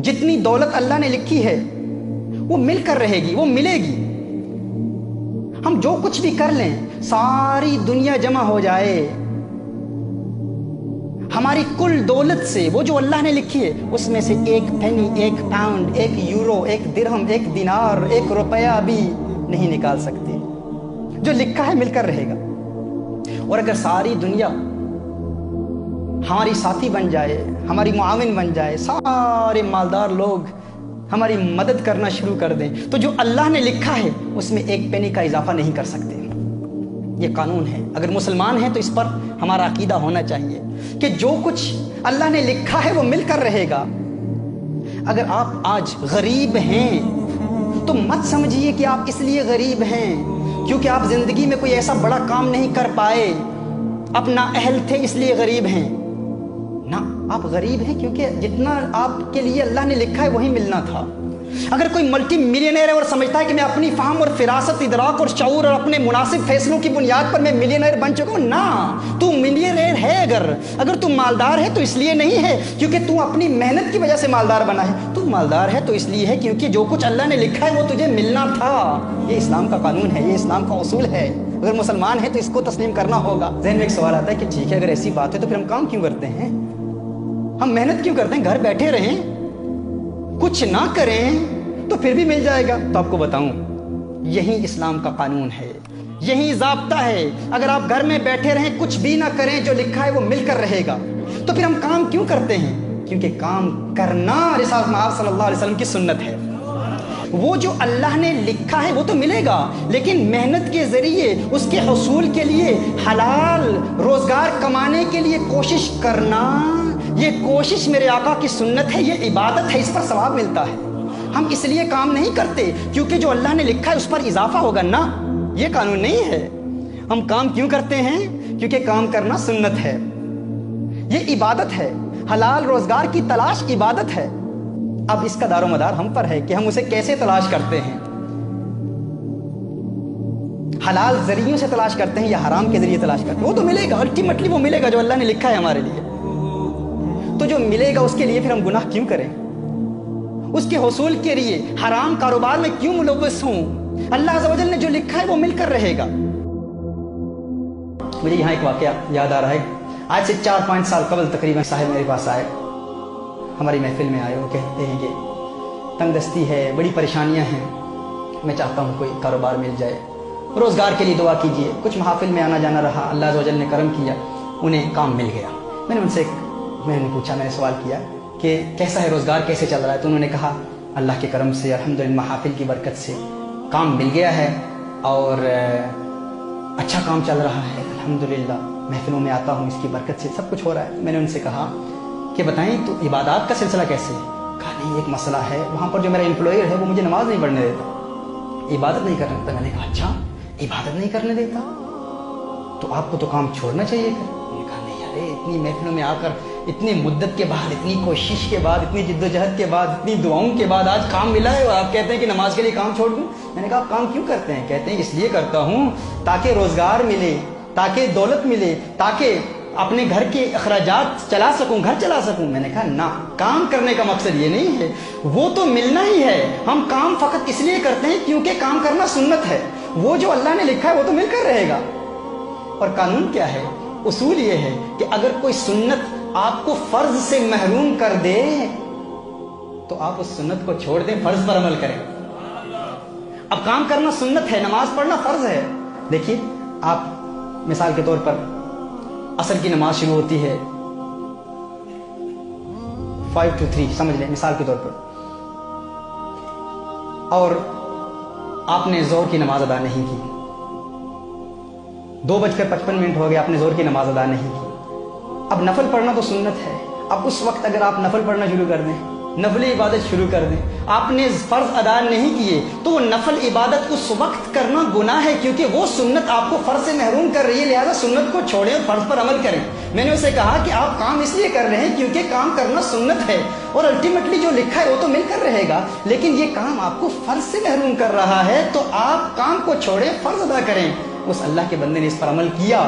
جتنی دولت اللہ نے لکھی ہے وہ مل کر رہے گی، وہ ملے گی۔ ہم جو کچھ بھی کر لیں، ساری دنیا جمع ہو جائے، ہماری کل دولت سے وہ جو اللہ نے لکھی ہے اس میں سے ایک پینی، ایک پاؤنڈ، ایک یورو، ایک درہم، ایک دینار، ایک روپیہ بھی نہیں نکال سکتے۔ جو لکھا ہے مل کر رہے گا۔ اور اگر ساری دنیا ہماری ساتھی بن جائے، ہماری معاون بن جائے، سارے مالدار لوگ ہماری مدد کرنا شروع کر دیں، تو جو اللہ نے لکھا ہے اس میں ایک پینی کا اضافہ نہیں کر سکتے۔ یہ قانون ہے۔ اگر مسلمان ہیں تو اس پر ہمارا عقیدہ ہونا چاہیے کہ جو کچھ اللہ نے لکھا ہے وہ مل کر رہے گا۔ اگر آپ آج غریب ہیں تو مت سمجھیے کہ آپ اس لیے غریب ہیں کیونکہ آپ زندگی میں کوئی ایسا بڑا کام نہیں کر پائے، آپ نااہل تھے اس لیے غریب ہیں۔ نہ، آپ غریب ہیں کیونکہ جتنا آپ کے لیے اللہ نے لکھا ہے وہی ملنا تھا۔ اگر کوئی ملٹی ملینئر ہے اور سمجھتا ہے کہ میں اپنی فہم اور فراست، ادراک اور شعور اور اپنے مناسب فیصلوں کی بنیاد پر میں ملینئر بن چکا ہوں، نہ، تو ملینئر ہے۔ اگر تم مالدار ہے تو اس لیے نہیں ہے کیونکہ تم اپنی محنت کی وجہ سے مالدار بنا ہے، تم مالدار ہے تو اس لیے ہے کیونکہ جو کچھ اللہ نے لکھا ہے وہ تجھے ملنا تھا۔ یہ اسلام کا قانون ہے، یہ اسلام کا اصول ہے۔ اگر مسلمان ہے تو اس کو تسلیم کرنا ہوگا۔ ذہن میں ایک سوال آتا ہے کہ ٹھیک ہے، اگر ایسی بات ہے تو پھر ہم کام کیوں کرتے ہیں؟ ہم محنت کیوں کرتے ہیں؟ گھر بیٹھے رہیں، کچھ نہ کریں تو پھر بھی مل جائے گا۔ تو آپ کو بتاؤں، یہی اسلام کا قانون ہے، یہی ضابطہ ہے۔ اگر آپ گھر میں بیٹھے رہیں، کچھ بھی نہ کریں، جو لکھا ہے وہ مل کر رہے گا۔ تو پھر ہم کام کیوں کرتے ہیں؟ کیونکہ کام کرنا رسالت مآب صلی اللہ علیہ وسلم کی سنت ہے۔ وہ جو اللہ نے لکھا ہے وہ تو ملے گا، لیکن محنت کے ذریعے اس کے حصول کے لیے حلال روزگار کمانے کے لیے کوشش کرنا، یہ کوشش میرے آقا کی سنت ہے، یہ عبادت ہے، اس پر ثواب ملتا ہے۔ ہم اس لیے کام نہیں کرتے کیونکہ جو اللہ نے لکھا ہے اس پر اضافہ ہوگا، نہ، یہ قانون نہیں ہے۔ ہم کام کیوں کرتے ہیں؟ کیونکہ کام کرنا سنت ہے، یہ عبادت ہے، حلال روزگار کی تلاش عبادت ہے۔ اب اس کا دار و مدار ہم پر ہے کہ ہم اسے کیسے تلاش کرتے ہیں، حلال ذریعوں سے تلاش کرتے ہیں یا حرام کے ذریعے تلاش کرتے ہیں۔ وہ تو ملے گا، الٹیمیٹلی وہ ملے گا جو اللہ نے لکھا ہے ہمارے لیے۔ تو جو ملے گا اس کے لیے پھر ہم گناہ کیوں کریں؟ اس کے حصول کے لیے حرام کاروبار میں کیوں ملوث ہوں؟ اللہ عز و جل نے جو لکھا ہے وہ مل کر رہے گا۔ مجھے یہاں ایک واقعہ یاد آ رہا ہے۔ آج سے 4-5 سال قبل تقریباً صاحب میرے پاس آئے، ہماری محفل میں آئے، وہ کہتے ہیں کہ تنگ دستی ہے، بڑی پریشانیاں ہیں، میں چاہتا ہوں کوئی کاروبار مل جائے، روزگار کے لیے دعا کیجیے۔ کچھ محافل میں آنا جانا رہا، اللہ عز و جل نے کرم کیا، انہیں کام مل گیا۔ میں نے ان سے پوچھا، میں نے سوال کیا کہ کیسا ہے روزگار، کیسے چل رہا ہے؟ تو انہوں نے کہا اللہ کے کرم سے، الحمدللہ محافل کی برکت سے کام مل گیا ہے اور اچھا کام چل رہا ہے، الحمدللہ محفلوں میں آتا ہوں، اس کی برکت سے سب کچھ ہو رہا ہے۔ میں نے ان سے کہا کہ بتائیں تو عبادات کا سلسلہ کیسے ہے؟ کہا نہیں، ایک مسئلہ ہے، وہاں پر جو میرا امپلائر ہے وہ مجھے نماز نہیں پڑھنے دیتا، عبادت نہیں کرنے دیتا۔ میں نے کہا اچھا، عبادت نہیں کرنے دیتا تو آپ کو تو کام چھوڑنا چاہیے۔ انہوں نے کہا نہیں، ارے اتنی محفلوں میں آ کر، اتنی مدت کے بعد، اتنی کوشش کے بعد، اتنی جد و جہد کے بعد، اتنی دعاؤں کے بعد آج کام ملا ہے اور آپ کہتے ہیں کہ نماز کے لیے کام چھوڑ دوں؟ میں نے کہا آپ کام کیوں کرتے ہیں؟ کہتے ہیں اس لیے کرتا ہوں تاکہ روزگار ملے، تاکہ دولت ملے، تاکہ اپنے گھر کے اخراجات چلا سکوں، گھر چلا سکوں۔ میں نے کہا نہ، کام کرنے کا مقصد یہ نہیں ہے، وہ تو ملنا ہی ہے۔ ہم کام فقط اس لیے کرتے ہیں کیونکہ کام کرنا سنت ہے، وہ جو اللہ نے لکھا ہے وہ تو مل کر رہے گا۔ اور قانون کیا ہے؟ اصول یہ ہے کہ اگر کوئی سنت آپ کو فرض سے محروم کر دے تو آپ اس سنت کو چھوڑ دیں، فرض پر عمل کریں۔ اب کام کرنا سنت ہے، نماز پڑھنا فرض ہے۔ دیکھیے، آپ مثال کے طور پر عصر کی نماز شروع ہوتی ہے 5 to 3، سمجھ لیں مثال کے طور پر، اور آپ نے ظہر کی نماز ادا نہیں کی، 2:55 ہو گئے، آپ نے ظہر کی نماز ادا نہیں کی۔ اب نفل پڑھنا تو سنت ہے، اب اس وقت اگر آپ نفل پڑھنا شروع کر دیں، نفل عبادت شروع کر دیں، آپ نے فرض ادا نہیں کیے تو وہ نفل عبادت اس وقت کرنا گناہ ہے، کیونکہ وہ سنت آپ کو فرض سے محروم کر رہی ہے، لہذا سنت کو چھوڑیں اور فرض پر عمل کریں۔ میں نے اسے کہا کہ آپ کام اس لیے کر رہے ہیں کیونکہ کام کرنا سنت ہے اور الٹیمیٹلی جو لکھا ہے وہ تو مل کر رہے گا، لیکن یہ کام آپ کو فرض سے محروم کر رہا ہے تو آپ کام کو چھوڑیں، فرض ادا کریں۔ اس اللہ کے بندے نے اس پر عمل کیا،